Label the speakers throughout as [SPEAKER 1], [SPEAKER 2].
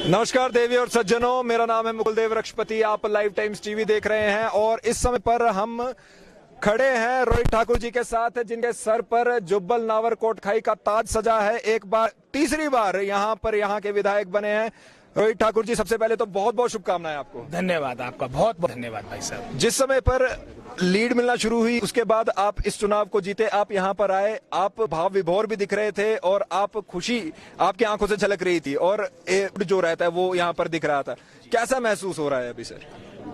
[SPEAKER 1] नमस्कार देवी और सज्जनों, मेरा नाम है मुकुल देव रक्षपति। आप लाइव टाइम्स टीवी देख रहे हैं और इस समय पर हम खड़े हैं रोहित ठाकुर जी के साथ, जिनके सर पर जुब्बल नावर कोटखाई का ताज सजा है। एक बार तीसरी बार यहाँ के विधायक बने हैं रोहित ठाकुर जी। सबसे पहले तो बहुत बहुत शुभकामनाएं आपको।
[SPEAKER 2] धन्यवाद, आपका बहुत बहुत धन्यवाद भाई साहब।
[SPEAKER 1] जिस समय पर लीड मिलना शुरू हुई उसके बाद आप इस चुनाव को जीते, आप यहाँ पर आए, आप भाव विभोर भी दिख रहे थे और आप खुशी आपकी आंखों से झलक रही थी और जो रहता है वो यहाँ पर दिख रहा था। कैसा महसूस हो रहा है अभी सर?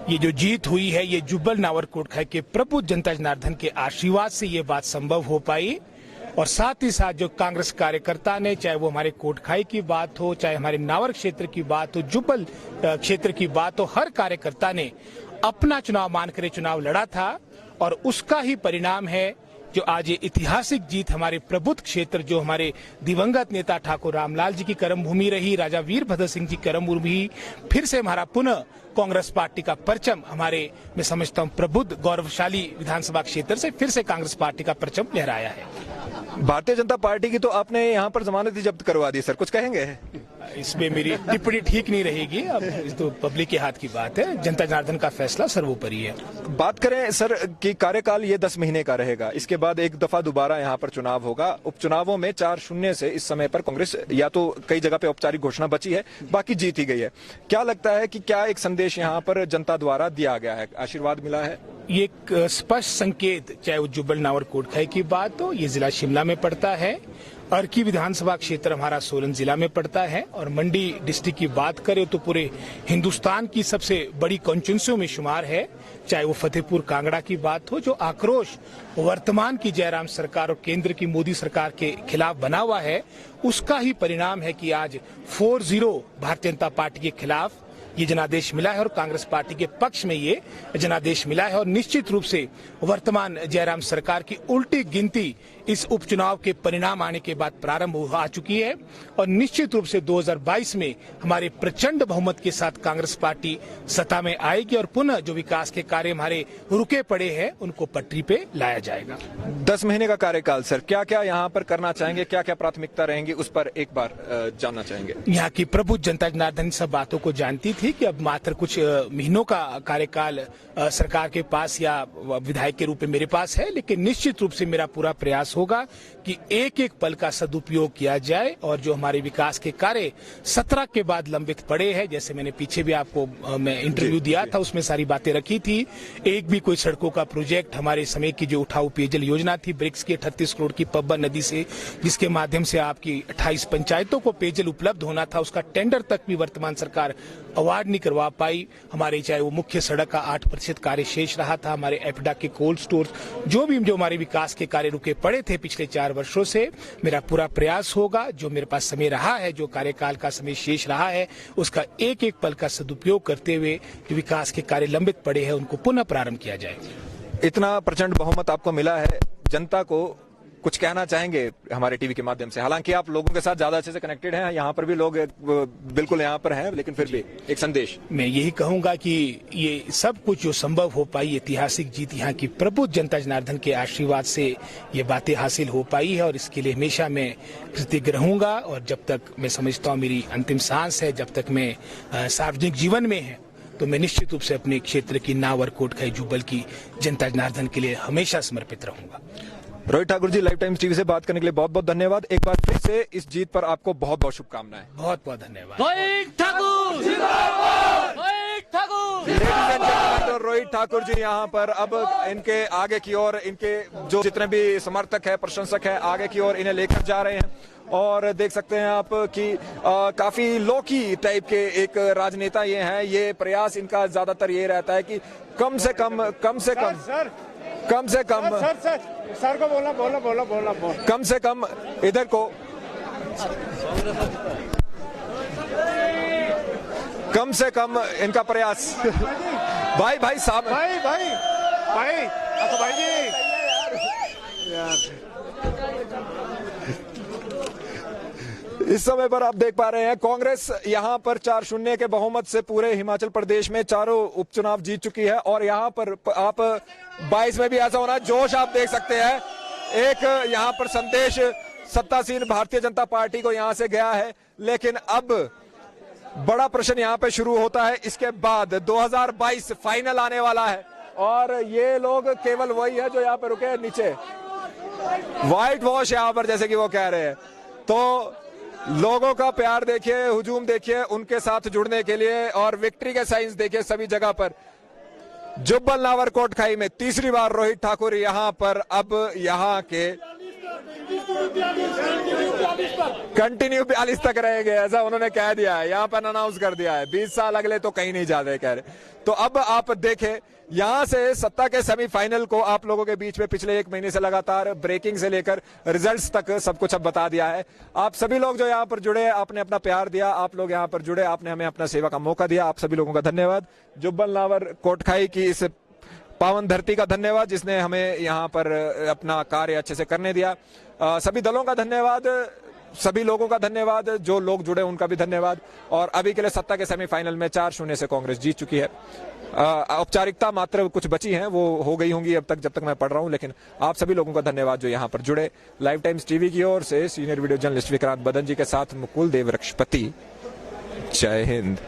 [SPEAKER 2] ये जो जीत हुई है ये जुब्बल नावर कोटखाई के प्रभु जनता जनार्दन के आशीर्वाद से ये बात संभव हो पाई। और साथ ही साथ जो कांग्रेस कार्यकर्ता ने, चाहे वो हमारे कोटखाई की बात हो, चाहे हमारे नावर क्षेत्र की बात हो, जुब्बल क्षेत्र की बात हो, हर कार्यकर्ता ने अपना चुनाव मानकर चुनाव लड़ा था और उसका ही परिणाम है जो आज ये ऐतिहासिक जीत हमारे प्रबुद्ध क्षेत्र, जो हमारे दिवंगत नेता ठाकुर रामलाल जी की कर्मभूमि रही, राजा वीरभद्र सिंह जी की कर्मभूमि, फिर से हमारा पुनः कांग्रेस पार्टी का परचम हमारे, मैं समझता हूँ, प्रबुद्ध गौरवशाली विधानसभा क्षेत्र से फिर से कांग्रेस पार्टी का परचम लहराया है।
[SPEAKER 1] भारतीय जनता पार्टी की तो आपने यहाँ पर जमानत ही जब्त करवा दी सर, कुछ कहेंगे?
[SPEAKER 2] इसमें मेरी टिप्पणी ठीक नहीं रहेगी। अब इस तो पब्लिक के हाथ की बात है, जनता जनार्दन का फैसला सर्वोपरि है।
[SPEAKER 1] बात करें सर कि कार्यकाल ये 10 महीने का रहेगा, इसके बाद एक दफा दोबारा यहाँ पर चुनाव होगा। उपचुनावों में 4-0 से इस समय पर कांग्रेस, या तो कई जगह पे औपचारिक घोषणा बची है, बाकी जीत ही गई है। क्या लगता है कि क्या एक संदेश यहाँ पर जनता द्वारा दिया गया है, आशीर्वाद मिला है?
[SPEAKER 2] ये एक स्पष्ट संकेत, चाहे वो जुब्बल नावर कोटखाई की बात हो, ये जिला शिमला में पड़ता है, अर्की विधानसभा क्षेत्र हमारा सोलन जिला में पड़ता है, और मंडी डिस्ट्रिक्ट की बात करें तो पूरे हिंदुस्तान की सबसे बड़ी कॉन्स्टिट्यूंसियों में शुमार है। चाहे वो फतेहपुर कांगड़ा की बात हो, जो आक्रोश वर्तमान की जयराम सरकार और केंद्र की मोदी सरकार के खिलाफ बना हुआ है, उसका ही परिणाम है कि आज 4-0 भारतीय जनता पार्टी के खिलाफ ये जनादेश मिला है और कांग्रेस पार्टी के पक्ष में ये जनादेश मिला है। और निश्चित रूप से वर्तमान जयराम सरकार की उल्टी गिनती इस उपचुनाव के परिणाम आने के बाद प्रारंभ आ चुकी है और निश्चित रूप से 2022 में हमारे प्रचंड बहुमत के साथ कांग्रेस पार्टी सत्ता में आएगी और पुनः जो विकास के कार्य हमारे रुके पड़े हैं उनको पटरी पे लाया जाएगा।
[SPEAKER 1] 10 महीने का कार्यकाल सर, क्या क्या यहाँ पर करना चाहेंगे, क्या क्या प्राथमिकता रहेंगी, उस पर एक बार जानना चाहेंगे।
[SPEAKER 2] यहाँ की प्रबुद्ध जनता जनार्दन सब बातों को जानती थी कि अब मात्र कुछ महीनों का कार्यकाल सरकार के पास या विधायक के रूप में मेरे पास है, लेकिन निश्चित रूप से मेरा पूरा प्रयास होगा कि एक एक पल का सदुपयोग किया जाए और जो हमारे विकास के कार्य 17 के बाद लंबित पड़े हैं, जैसे मैंने पीछे भी आपको मैं इंटरव्यू दिया था, उसमें सारी बातें रखी थी। एक भी कोई सड़कों का प्रोजेक्ट, हमारे समय की जो उठाऊ पेयजल योजना थी ब्रिक्स की 38 करोड़ की पब्बा नदी से, जिसके माध्यम से आपकी 28 पंचायतों को पेयजल उपलब्ध होना था, उसका टेंडर तक भी वर्तमान सरकार अवार्ड नहीं करवा पाई। हमारे चाहे वो मुख्य सड़क का 8% कार्य शेष रहा था, हमारे एफडा के कोल्ड स्टोर, जो हमारे विकास के कार्य रुके पड़े थे पिछले 4 वर्षों से, मेरा पूरा प्रयास होगा, जो मेरे पास समय रहा है, जो कार्यकाल का समय शेष रहा है, उसका एक एक पल का सदुपयोग करते हुए जो विकास के कार्य लंबित पड़े हैं उनको पुनः प्रारंभ किया जाए।
[SPEAKER 1] इतना प्रचंड बहुमत आपको मिला है, जनता को कुछ कहना चाहेंगे हमारे टीवी के माध्यम से? हालांकि आप लोगों के साथ ज्यादा अच्छे से कनेक्टेड हैं, यहाँ पर भी लोग बिल्कुल यहाँ पर हैं, लेकिन फिर भी एक संदेश।
[SPEAKER 2] मैं यही कहूंगा कि ये सब कुछ जो संभव हो पाई, ऐतिहासिक जीत यहाँ की प्रबुद्ध जनता जनार्दन के आशीर्वाद से ये बातें हासिल हो पाई है और इसके लिए हमेशा मैं कृतज्ञ रहूंगा। और जब तक मैं समझता हूँ मेरी अंतिम सांस है, जब तक मैं सार्वजनिक जीवन में है, तो मैं निश्चित रूप से अपने क्षेत्र की नावर कोटखाई जुब्बल की जनता जनार्दन के लिए हमेशा समर्पित रहूंगा।
[SPEAKER 1] Rohit Thakur ji, live times TV से बात करने के लिए बहुत बहुत धन्यवाद। एक बार फिर से इस जीत पर आपको बहुत बहुत शुभकामनाएं।
[SPEAKER 2] बहुत बहुत धन्यवाद।
[SPEAKER 3] रोहित ठाकुर जिंदाबाद, रोहित ठाकुर।
[SPEAKER 1] तो रोहित ठाकुर जी यहाँ पर अब इनके आगे की ओर, इनके जो जितने भी समर्थक है, प्रशंसक है, आगे की ओर इन्हें लेकर जा रहे हैं। और देख सकते हैं आप कि काफी लोकी टाइप के एक राजनेता ये हैं। ये प्रयास इनका ज्यादातर ये रहता है कि कम से कम
[SPEAKER 4] सर को बोला
[SPEAKER 1] कम से कम इधर को कम से कम इनका प्रयास भाई साहब
[SPEAKER 4] भाई जी
[SPEAKER 1] इस समय पर आप देख पा रहे हैं कांग्रेस यहाँ पर 4-0 के बहुमत से पूरे हिमाचल प्रदेश में चारों उपचुनाव जीत चुकी है और यहाँ पर आप 22 में भी ऐसा होना जोश आप देख सकते हैं। एक यहाँ पर संदेश सत्तासीन भारतीय जनता पार्टी को यहाँ से गया है, लेकिन अब बड़ा प्रश्न यहाँ पे शुरू होता है। इसके बाद 2022 फाइनल आने वाला है और ये लोग केवल वही है जो यहाँ पे रुके हैं नीचे, व्हाइट वॉश यहाँ पर जैसे कि वो कह रहे हैं। तो लोगों का प्यार देखिए, हुजूम देखिए उनके साथ जुड़ने के लिए, और विक्ट्री के साइंस देखिए सभी जगह पर। जुब्बल नावर कोटखाई में तीसरी बार रोहित ठाकुर यहाँ पर अब यहाँ के कंटिन्यू 42 तक रहेंगे, ऐसा उन्होंने कह दिया है, यहाँ पर अनाउंस कर दिया है। 20 साल अगले तो कहीं नहीं जाते कह रहे। तो अब आप देखें यहां से सत्ता के सेमीफाइनल को आप लोगों के बीच में पिछले 1 महीने से लगातार ब्रेकिंग से लेकर रिजल्ट्स तक सब कुछ अब बता दिया है। आप सभी लोग जो यहाँ पर जुड़े, आपने अपना प्यार दिया, आप लोग यहाँ पर जुड़े, आपने हमें अपना सेवा का मौका दिया, आप सभी लोगों का धन्यवाद। जुब्बल नावर कोटखाई की इस पावन धरती का धन्यवाद जिसने हमें यहाँ पर अपना कार्य अच्छे से करने दिया। सभी दलों का धन्यवाद, सभी लोगों का धन्यवाद, जो लोग जुड़े उनका भी धन्यवाद। और अभी के लिए सत्ता के सेमीफाइनल में 4-0 से कांग्रेस जीत चुकी है। औपचारिकता मात्र कुछ बची हैं, वो हो गई होंगी अब तक जब तक मैं पढ़ रहा हूं, लेकिन आप सभी लोगों का धन्यवाद जो यहाँ पर जुड़े। लाइव टाइम्स टीवी की ओर से सीनियर वीडियो जर्नलिस्ट विक्रांत बदन जी के साथ मुकुल देव वृक्षपति। जय हिंद।